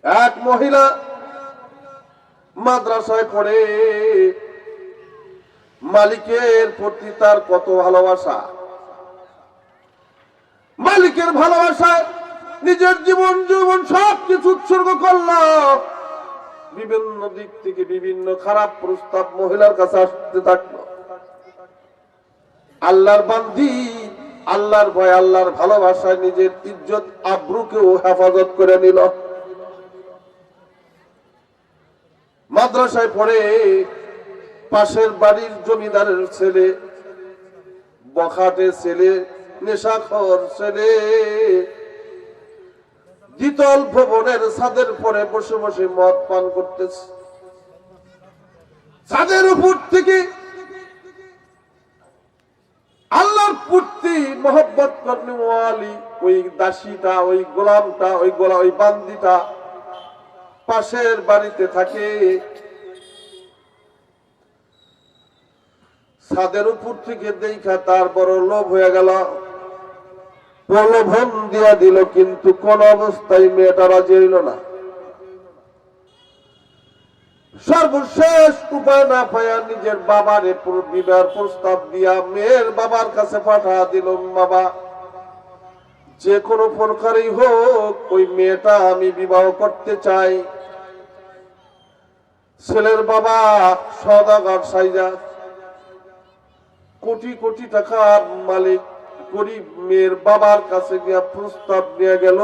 এক মহিলা মাদ্রাসায় পড়ে, মালিকের প্রতি তার কত ভালোবাসা, মালিকের ভালোবাসায় নিজের জীবন সবকিছু উৎসর্গ করলাম। বিভিন্ন দিক থেকে বিভিন্ন খারাপ প্রস্তাব মহিলার কাছে আসতে থাকলো। আল্লাহর বান্দি আল্লাহর ভয় আল্লাহর ভালোবাসায় নিজের ইজ্জত আব্রুকেও হেফাজত করে নিল। মাদ্রাসায় পড়ে, পাশের বাড়ির জমিদারের ছেলে, বখাটে ছেলে, নেশাখোর ছেলে দ্বিতল ভবনের ছাদের পরে বসে বসে মদ পান করতেছে। ছাদের উপর থেকে আল্লাহর প্রতি মহব্বত করনে ওয়ালি ওই দাসীটা, ওই গোলামটা, ওই বান্দিটা পাশের বাড়িতে থাকে। ছাদের উপর থেকে দেখা তার বড় লোভ হয়ে গেল, প্রলোভন দিয়া দিল, কিন্তু কোন অবস্থায় মেয়েটা রাজি হইল না। সর্বশেষ উপায় না পাইয়া নিজের বাবার বিবাহের প্রস্তাব দিয়া মেয়ের বাবার কাছে পাঠা দিল, বাবা যে কোনো প্রকারই হোক ওই মেয়েটা আমি বিবাহ করতে চাই। ছেলের বাবা সওদাগর সাইজা, কোটি কোটি টাকার মালিক, গরিব মেয়ের বাবার কাছে গিয়া প্রস্তাব নিয়ে গেল,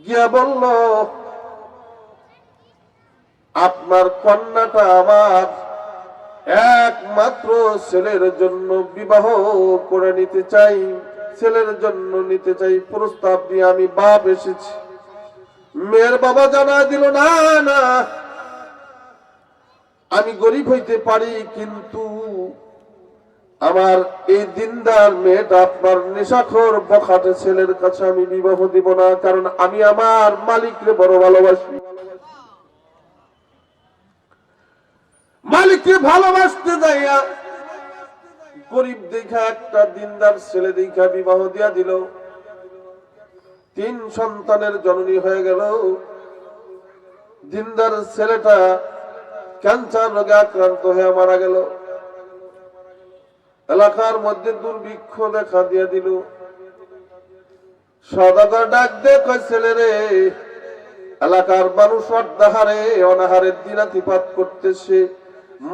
গিয়া বলল আপনার কন্যাটা আমার একমাত্র ছেলের জন্য বিবাহ করে নিতে চাই, ছেলের জন্য নিতে চাই, প্রস্তাব দিয়ে আমি বাপ এসেছি। মেয়ের বাবা জানা দিল, না না আমি গরিব হইতে পারি, কিন্তু আমার এই দিনদার মেয়েটা আপনার নেশাখোর বখাটে ছেলের কাছে আমি বিবাহ দিব না, কারণ আমি আমার মালিককে বড় ভালোবাসি। মালিককে ভালোবাসতে যাইয়া গরিব দেখা একটা দিনদার ছেলে দেখা বিবাহ দিয়া দিল। 3 সন্তানের জননী হয়ে গেল। দিনদার ছেলেটা ক্যান্সার রোগে আক্রান্ত হয়ে মারা গেল। এলাকার মধ্যে দুর্ভিক্ষ দেখা দিয়া দিল। সওদাগর ডাক দিয়ে কয়, ছেলে রে, এলাকার মানুষ অর্ধাহারে অনাহারের দিনাতিপাত করতেছে,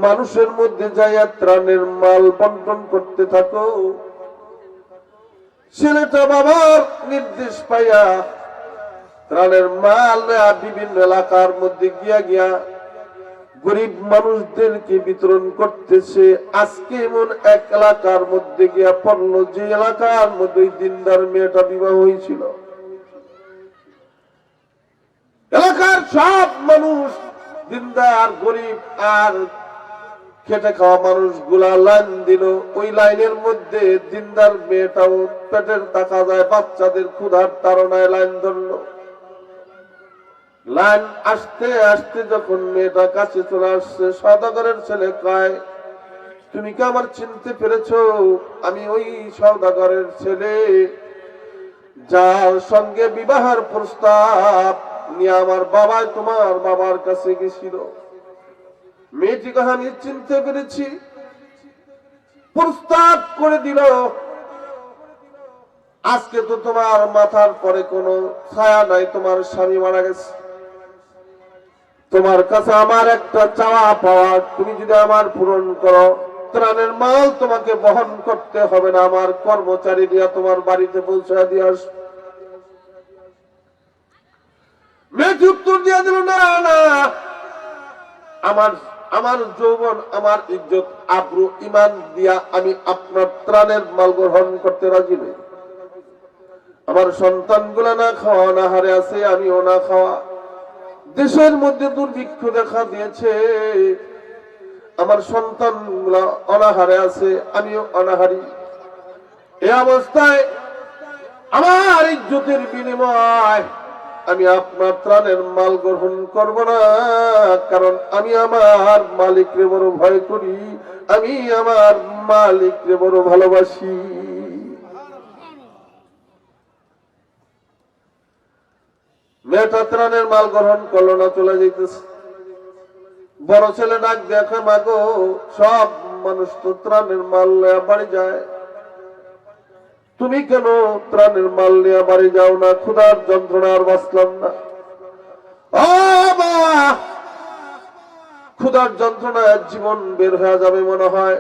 মানুষের মধ্যে যাইয়া ত্রাণের মাল বন্টন করতে থাকো। ছেলেটা বাবার নির্দেশ পাইয়া ত্রাণের মাল বিভিন্ন এলাকার মধ্যে গিয়া গিয়া গরিব মানুষদেরকে বিতরণ করতেছে। আজকে এমন এক এলাকার মধ্যে গিয়া পড়লো, যে এলাকার মধ্যে দিনদার মেয়েটা বিবাহ হয়েছিল। এলাকার সব মানুষ, দিনদার গরিব আর খেটে খাওয়া মানুষ গুলা লাইন দিল। ওই লাইনের মধ্যে দিনদার মেয়েটাও পেটের টাকা যায়, বাচ্চাদের ক্ষুধার তাড়নায় লাইন ধরলো। লাইন আসতে আসতে যখন মেয়েটা কাছে চলে আসছে, সওদাগরের ছেলে কয়, তুমি কি আমার চিনতে পেরেছো? আমি ওই সওদাগরের ছেলে, যার সঙ্গে বিবাহের প্রস্তাব নিয়ে আমার বাবা তোমার বাবার কাছে গেছিল। মেয়েটিকে আমি চিনতে পেরেছি, প্রস্তাব করে দিল। আজকে তো তোমার মাথার পরে কোনো ছায়া নাই, তোমার স্বামী মারা গেছে। তোমার কাছে আমার একটা চাওয়া পাওয়া, তুমি যদি আমার পূরণ করো, ত্রাণের মাল তোমাকে বহন করতে হবে না, আমার কর্মচারী দিয়া তোমার বাড়িতে পৌঁছে দিয়ে আস। মেয়েটি উত্তর দিয়ে দিল, না না, আমার যৌবন, আমার ইজ্জত আব্রু ইমান দিয়া আমি আপনার ত্রাণের মাল গ্রহণ করতে রাজি নই। আমার সন্তানগুলা না খাওয়া অনাহারে আছে, আমিও না খাওয়া। দেশের মধ্যে দুর্ভিক্ষ দেখা দিয়েছে, আমার সন্তানগুলা অনাহারে আছে, আমিও অনাহারি। এই অবস্থায় আমার ইজ্জতের বিনিময় আমি আপনার ত্রাণের মাল গ্রহণ করব না, কারণ আমি আমার মালিককে বড় ভয় করি, আমি আমার মালিককে বড় ভালোবাসি। মেয়েটা ত্রাণের মাল গ্রহণ করলো না, চলে যাইতেছে। বড় ছেলে ডাক দেখা, মাগো সব মানুষ তো ত্রাণের মাল নিয়ে বাড়ি যায়, তুমি কেন ত্রাণের মাল নিয়ে বাড়ি যাও না? ক্ষুধার যন্ত্রণা আর বাঁচলাম না। ও মা, ক্ষুধার যন্ত্রণায় জীবন বের হয়ে যাবে মনে হয়।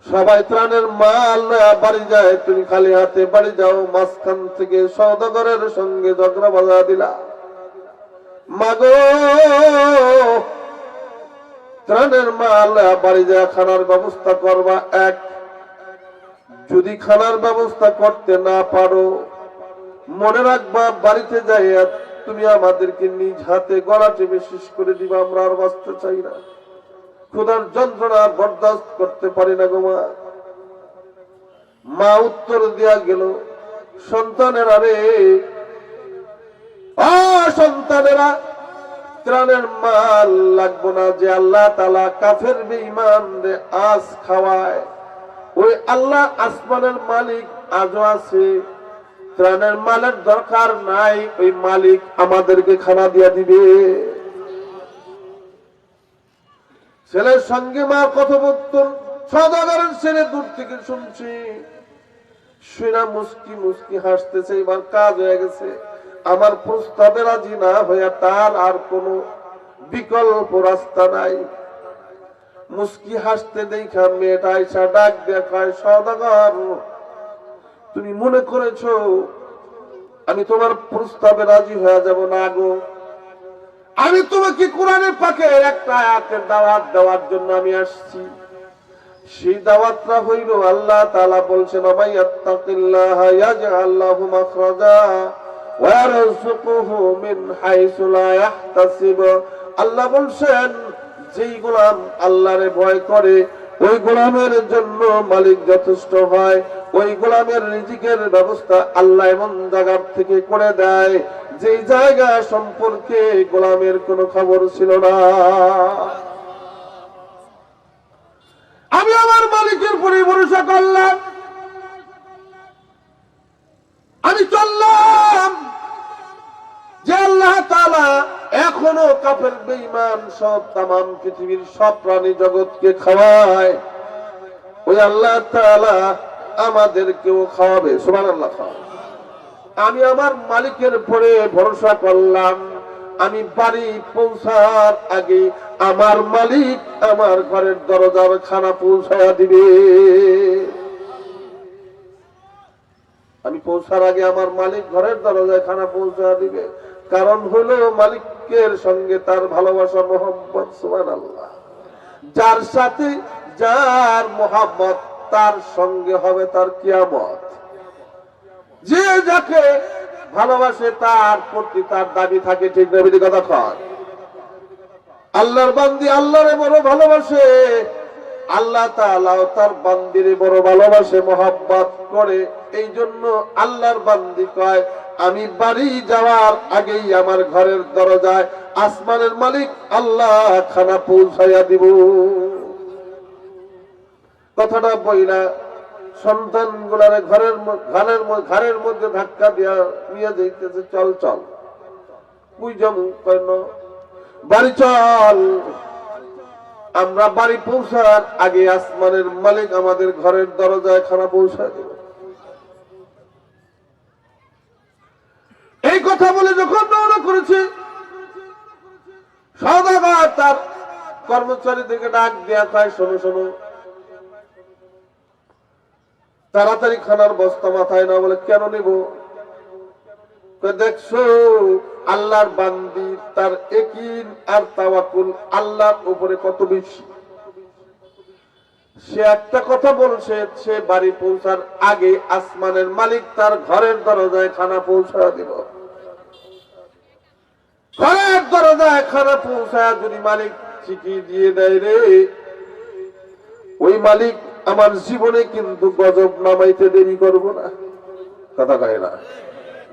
সবাই ত্রাণের মাল নিয়ে বাড়ি যায়, তুমি খালি হাতে বাড়ি যাও। মাঝখান থেকে সওদাগরের সঙ্গে ঝগড়া বাজা দিলা। মাগো ত্রাণের মাল বাড়ি যায় খানার ব্যবস্থা করবা। এক, যদি খানার ব্যবস্থা করতে না পারো, মনে রাখবা বাড়িতে যাই তুমি আমাদেরকে নিজ হাতে গলা টেপে শেষ করে দিবা। আমরা আর বাঁচতে চাই না, ক্ষুধার যন্ত্রণা বরদাস্ত করতে পারি না গো মা। মা উত্তর দেয়া গেল, সন্তানেরা রে, সন্তানেরা, ত্রাণের মাল লাগবো না। যে আল্লাহ তাআলা কাফের বেঈমান রে আজ খাওয়ায়, ওই আল্লাহ আসমানের মালিক আজও আছে। ত্রাণের মালের দরকার নাই, ওই মালিক আমাদেরকে খানা দিয়া দিবে। ছেলের সঙ্গে মা কথোপকথন সওদাগরের ছেলে দূর থেকে শুনছি, শুনা মুস্কি মুস্কি হাসতেছে। এবার কাজ হয়ে গেছে। আমার প্রস্তাবে রাজি না হইয়া তার আর কোনো বিকল্প রাস্তা নাই। মুস্কি হাসতে দেখা মেয়েটা আইসা ডাক দেখায়, সওদাগর তুমি মনে করেছো আমি তোমার প্রস্তাবে রাজি হয়ে যাব না গো? আমি তোমাকে কোরআনের পাকে একটা আয়াতের দাওয়াত দেওয়ার জন্য আমি আসছি। সেই দাওয়াতটা হইল, আল্লাহ তাআলা বলছেন, মাইয়াত্তাকিল্লাহা ইয়াজআল লাহু মাখরাজা ওয়া ইয়ারযুকুহু মিন হাইসু লা ইয়াহতাসিব। আল্লাহ বলছেন, যেই গোলাম আল্লাহরে ভয় করে ওই গোলামের জন্য মালিক যথেষ্ট হয়। ওই গোলামের রিজিকের ব্যবস্থা আল্লাহ এমন জায়গা থেকে করে দেয় যেই জায়গা সম্পর্কে গোলামের কোনো খবর ছিল না। আমি আমার মালিকের পরে ভরসা করলাম, আমি চললাম। যে আল্লাহ তাআলা এখনো কাফের বেঈমান সব তামাম পৃথিবীর সব প্রাণী জগৎকে খাওয়ায়, ওই আল্লাহ তাআলা আমাদেরকেও খাওয়াবে। সুবহানাল্লাহ। আমি আমার মালিকের পরে ভরসা করলাম। আমি বাড়ি পৌঁছার আগে আমার মালিক আমার ঘরের দরজার খানা পৌঁছায়া দিবে। আমি পৌঁছার আগে আমার মালিক ঘরের দরজায় খানা পৌঁছায়া দিবে। কারণ হলো মালিকের সঙ্গে তার ভালোবাসা, মোহাম্মত। সুবহানাল্লাহ। যার সাথে যার মোহাম্মত, তার সঙ্গে হবে তার কিয়ামত। যে যাকে ভালোবাসে তার প্রতি তার দাবি থাকে। ঠিক না? বিধি কথা কয়। আল্লাহর বান্দি আল্লাহরে বড় ভালোবাসে, আল্লাহ তাআলাও তার বান্দিরে বড় ভালোবাসে, মোহাব্বত করে। এই জন্য আল্লাহর বান্দি কয়, আমি বাড়ি যাওয়ার আগেই আমার ঘরের দরজায় আসমানের মালিক আল্লাহ খানা পৌঁছাইয়া দিব। কথাটা বইলা সন্তান গুলারে ঘরের মধ্যে ধাক্কা দিয়া নিয়ে যাইতেছে, চল চল বুঝ কেন বাড়ি চল। আমরা বাড়ি পৌঁছার আগে আসমানের মালিক আমাদের ঘরের দরজায় খানা পৌঁছায় দেব। এই কথা বলে যখন রওনা করেছে, সওদাগর তার কর্মচারীদেরকে ডাক দেয়া কয়, শোনো শোনো, তাড়াতাড়ি খানার বস্তা মাথায় না। বলে কেন নিব? দেখছো আল্লাহর বান্দি তার ইয়াকিন আর তাওয়াক্কুল আল্লাহর উপরে কত বেশি। সে একটা কথা বলছে, সে বাড়ি পৌঁছার আগে আসমানের মালিক তার ঘরের দরজায় খানা পৌঁছা দিব। ঘরের দরজায় খানা পৌঁছায় যদি মালিক চিঠি দিয়ে দেয়, রে ওই মালিক আমার জীবনে কিন্তু গজব নামাইতে দেরি করব না। কথা কয় না?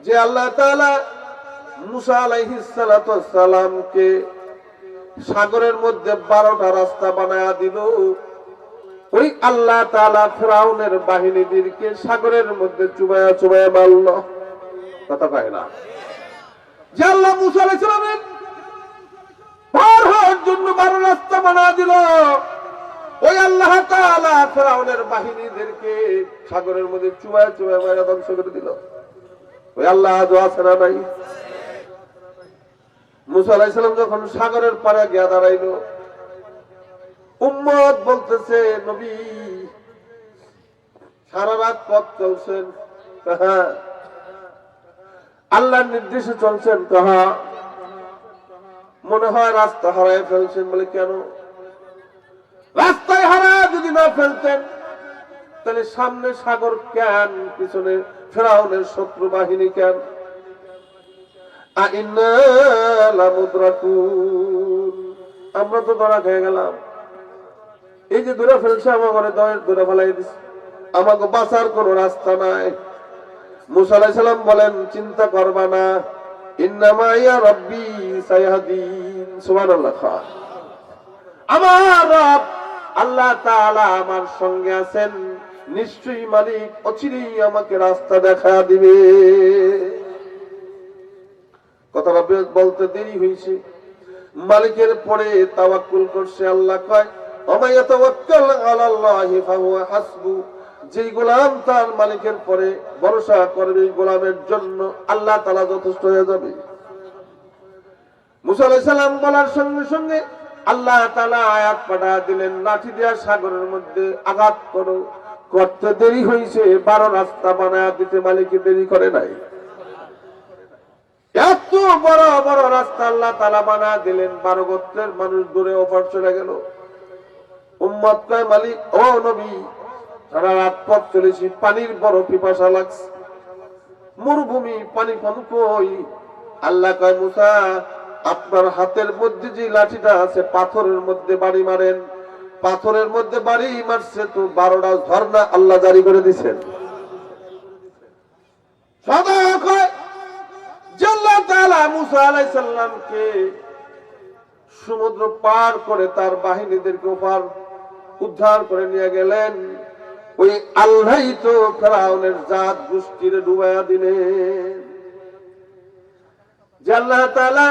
যে আল্লাহ তাআলা মুসা আলাইহিস সালাতু সালামকে সাগরের মধ্যে 12টা রাস্তা বানায়া দিল, ওই আল্লাহ তাআলা ফিরাউনের বাহিনীদেরকে সাগরের মধ্যে চুবায়া চুবায়া মারল। কথা কয় না? যে আল্লাহ মুসা আলাইহিস সালামের পার হওয়ার জন্য 12 রাস্তা বানা দিল, ওই আল্লাহ তাআলা ফেরাউনের বাহিনীদেরকে সাগরের মধ্যে চুবায় চুবায় মারা ধ্বংস করে দিল। ওই আল্লাহ আজও আছে না নাই? মুসা আলাইহিস সালাম যখন সাগরের পাড়ে গিয়ে দাঁড়াইল, উম্মত বলতেছে, নবী সারা রাত পথ চলছেন, আল্লাহর নির্দেশে চলছেন, মনে হয় রাস্তা হারায় ফেলছেন। বলে কেন? রাস্তায় হারায় যদি না ফেলতেন তাহলে সামনে সাগর কেন, পিছনে ফেরাউনের শত্রু বাহিনী কেন? আমরা তো ধরা খেয়ে গেলাম। এই যে ধরে ফেলছে আমাকে ধরে ফেলাই দিচ্ছে, আমাকে বাঁচার কোন রাস্তা নাই। মুসা আলাইহিস সালাম বলেন, চিন্তা করবা না, ইন্নামা ইয়া রাব্বি সায়াহদিন। সুবহানাল্লাহ। আমার রব আল্লাহ তাআলা আমার সঙ্গে আছেন, নিশ্চয়ই মালিক অচিরেই আমাকে রাস্তা দেখা দিবে। কথাটা বলতে দেরি হয়েছে, মালিকের পরে তাওয়াক্কুল করছে। আল্লাহ কয়, ওয়া ইয়াতাওয়াক্কাল আলাল্লাহি ফাহুয়া হাসবু। যেই গোলাম তার মালিকের পরে ভরসা করবে, গোলামের জন্য আল্লাহ তাআলা যথেষ্ট হয়ে যাবে। মুসা আলাইহিস সালাম বলার সঙ্গে সঙ্গে আল্লাহ তাআলা আয়াত পাঠা দিলেন, লাঠি দিয়া সাগরের মধ্যে আঘাত করো। করতে দেরি হয়েছে, 12 রাস্তা বানায় দিতে মালিক দেরি করে নাই। এত বড় বড় রাস্তা আল্লাহ তাআলা বানায় দিলেন, 12 গোত্রের মানুষ দূরে ওপার চলে গেল। উম্মত কয়, মালিক ও নবী, সারা রাত পথ চলেছি, পানির বড় পিপাসা লাগছে, মরুভূমি, পানি কম কই। আল্লাহ কয়, মুসা আপনার হাতের মধ্যে যে লাঠিটা আছে, পাথরের মধ্যে বাড়ি মারেন। পাথরের মধ্যে বাড়ি মারছে তো 12টা ঝর্ণা আল্লাহ জারি করে দিচ্ছেন। সদা কয় যে আল্লাহ তাআলা মুসা আলাইহিস সালামকে সমুদ্র পার করে তার বাহিনীদেরকে ওপার উদ্ধার করে নিয়ে গেলেন, ওই আল্লাহই তো ফেরাউনের জাত গোষ্ঠীর ডুবাইয়া দিলেন। যে আল্লাহ তাআলা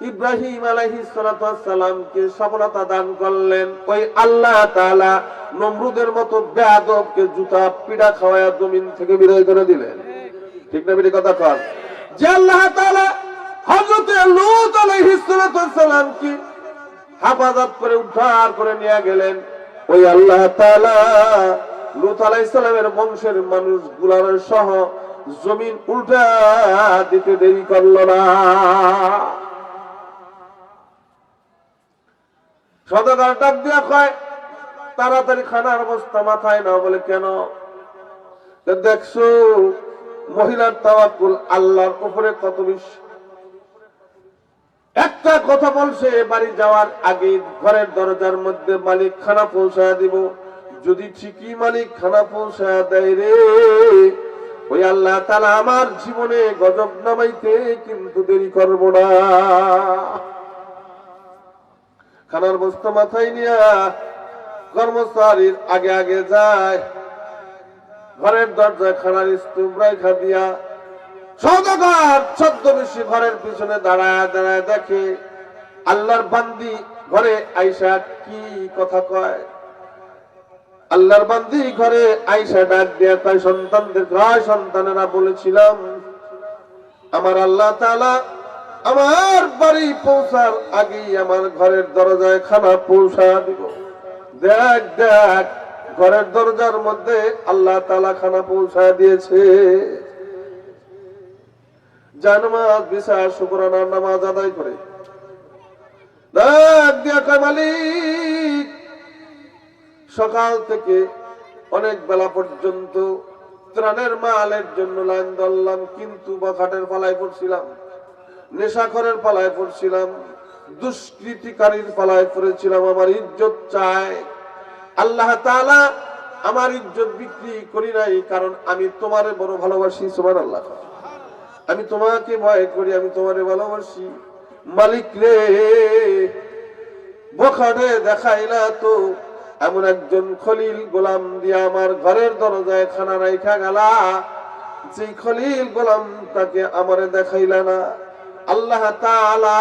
ইব্রাহিম আলাইহিস সালাতু ওয়াস সালামকে সফলতা দান করলেন, ওই আল্লাহ তাআলা নমরুদের মতো বেয়াদবকে জুতা পিড়া খাওয়ায়া জমিন থেকে বিদায় করে দিলেন। ঠিক না বেটি কথা কর? যে আল্লাহ তাআলা হযরত লূত আলাইহিস সালাতু ওয়াস সালামকে হেফাজত করে উদ্ধার করে নিয়ে গেলেন, ওই আল্লাহ তাআলা লূত আলাইহিস সালামের বংশের মানুষগুলোর সহ জমিন উল্টা দিতে দেরি করল না। সদাগর ডাক দিয়া কয়, তাড়াতাড়ি খানার অবস্থা মাথায় নাও। বলে কেন? দেখছো মহিলার তাওয়াক্কুল আল্লাহর উপরে কত বেশি। একটা কথা বলছে, বাড়ি যাওয়ার আগে ঘরের দরজার মধ্যে মালিক খানা পৌঁছায় দিব। যদি ঠিকই মালিক খানা পৌঁছায় দেয় রে, ওই আল্লাহ তাআলা আমার জীবনে গজব নামাইতে কিন্তু দেরি করব না। খানার বস্তা মাথায় নিয়া কর্মচারীর আগে আগে যায়, ঘরের দরজায় খানার স্তূপ রাইখা দিয়া সওদাগর ছদ্মবেশী ঘরের পিছনে দাঁড়ায় দাঁড়ায় দেখে আল্লাহর বান্দি ঘরে আইসা কি কথা কয়। আল্লাহর বান্দি ঘরে আইসা ডাক দিয়া কয়, সন্তানদের কয়, সন্তানেরা বলেছিলাম আমার আল্লাহ তাআলা আমার বাড়ি পৌঁছার আগেই আমার ঘরের দরজায় খানা পৌঁছা দিব। দেখ দেখ, ঘরের দরজার মধ্যে আল্লাহ তাআলা খানা পৌঁছা দিয়েছে। জানামাজ বিশাল শুকরানার নামাজ আদায় করে ডাক দিয়া কয়, মালিক সকাল থেকে অনেক বেলা পর্যন্ত ত্রাণের মালের জন্য লাইন ধরলাম, কিন্তু বখাটের পালায় পড়ছিলাম, নেশাখোরের পালায় পড়ছিলাম, দুষ্কৃতিকারীর পালায় পড়েছিলাম। আমার ইজ্জত চাই। আল্লাহ তাআলা আমার ইজ্জত বিক্রি করি নাই, কারণ আমি তোমারে বড় ভালোবাসি। সুবহানাল্লাহ। আমি তোমাকে ভয় করি, আমি তোমারে ভালোবাসি। মালিক রে, বখাটে দেখাইলা তো এমন একজন খলিল গোলাম দিয়া আমার ঘরের দরজায় খানা রাইখা গেলা। যে খলিল গোলামটাকে আমারে দেখাইলা না, আল্লাহ তাআলা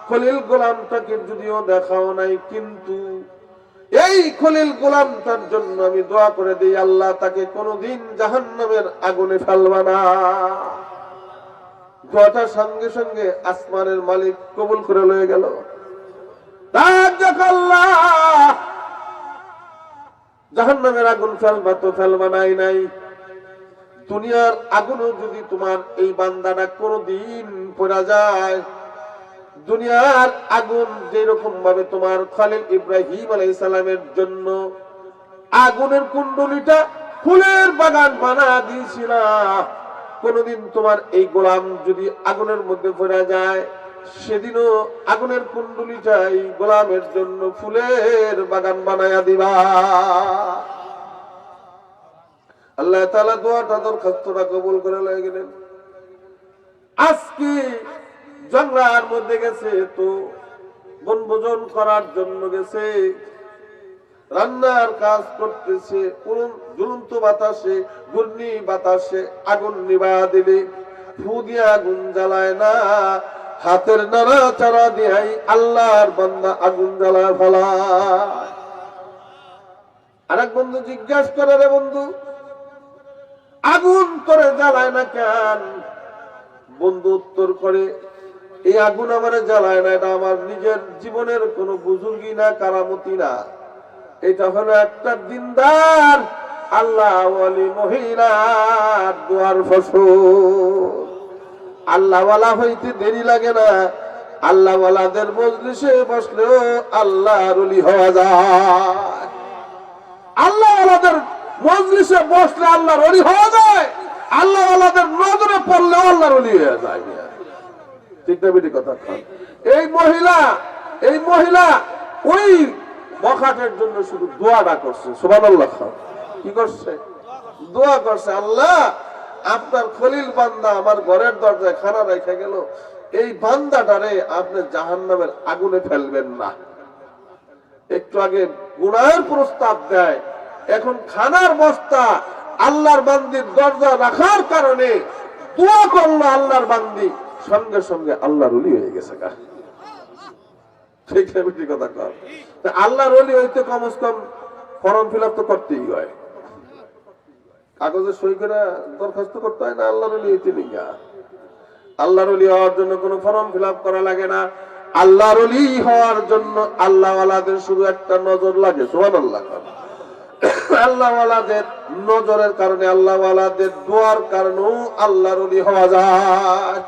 খলিল গোলামটাকে যদিও দেখাও নাই, কিন্তু এই খলিল গোলামটার জন্য আমি দোয়া করে দিই, আল্লাহ তাকে কোনোদিন জাহান্নামের আগুনে ফেলবা না। দোয়াটার সঙ্গে সঙ্গে আসমানের মালিক কবুল করে লয়ে গেল। জাহান্নামের আগুন ফেলবা তো ফেলবা নাই, দুনিয়ার আগুনও যদি তোমার এই বান্দাটা কোনদিন পড়া যায়, দুনিয়ার আগুন যেরকম ভাবে তোমার খলিল ইব্রাহিম আলাইহিস সালামের জন্য আগুনের কুণ্ডলিটা ফুলের বাগান বানা দিয়েছিল, কোনদিন তোমার এই গোলাম যদি আগুনের মধ্যে পড়া যায়, সেদিনও আগুনের কুণ্ডলিটা এই গোলামের জন্য ফুলের বাগান বানায়া দিবা। আল্লাহ তাআলা দোয়াটা দরখাস্তটা কবুল করে লয়ে গেলেন। আজকে জঙ্গলার মধ্যে গেছে তো বনভোজন করার জন্য গেছে, রান্নার কাজ করতেছে, ঝুলন্ত বাতাসে ঘূর্ণি বাতাসে আগুন নিভা দিলে ফু দিয়ে আগুন জ্বালায় না, হাতের নাড়াচাড়া দিয়াই আল্লাহর বান্দা আগুন জ্বালায় ফেলায়। আরেক বন্ধু জিজ্ঞাসা করে, রে বন্ধু আগুন তোরে জ্বালায় না কেন? বন্ধু উত্তর করে, এই আগুন আমার জ্বালায় না, এটা আমার নিজের জীবনের কোনো বুজুর্গি না, কারামতি না, এটা হলো একটা দিনদার আল্লাহ ওয়ালি মহিলার দোয়ার ফসল। আল্লাহওয়ালা হইতে দেরি লাগে না, আল্লাহওয়ালাদের মজলিসে বসলেও আল্লাহর ওলি হওয়া যায়। আল্লাহওয়ালাদের মজলিসে বসলে আল্লাহর ওলি হওয়া যায়, আল্লাহওয়ালাদের নজরে পড়লেও আল্লাহর ওলি হয়ে যায়। ঠিক না বেটি কথা? এই মহিলা ওই বখাটের জন্য শুধু দোয়াটা করছে। সুবহানাল্লাহ। কি করছে? দোয়া করছে, আল্লাহ আপনার খলিল বান্দা আমার ঘরের দরজায় খানা রেখে গেল, এই বান্দাটারে আপনি জাহান্নামের আগুনে ফেলবেন না। একটু আগে গুনাহের প্রস্তাব দেয়, এখন খানার বস্তা আল্লাহর বান্দির দরজা রাখার কারণে দোয়া করলো আল্লাহর বান্দি, সঙ্গে সঙ্গে আল্লাহর ওলি হয়ে গেছে। ঠিক না বেটি কথা কর? আল্লাহর ওলি হইতে কমস কম ফর্ম ফিল আপ তো করতেই হয়, কাগজে সই করে দরখাস্ত করতে হয় না? আল্লাহর ওলি হইতে নিগা, আল্লাহর ওলি হওয়ার জন্য কোনো ফর্ম ফিল আপ করা লাগে না। আল্লাহর ওলি হওয়ার জন্য আল্লাহওয়ালাদের শুধু একটা নজর লাগে। সুবহানাল্লাহ। আল্লাহওয়ালাদের নজরের কারণে, আল্লাহওয়ালাদের দোয়ার কারণেও আল্লাহর ওলি হওয়া যায়।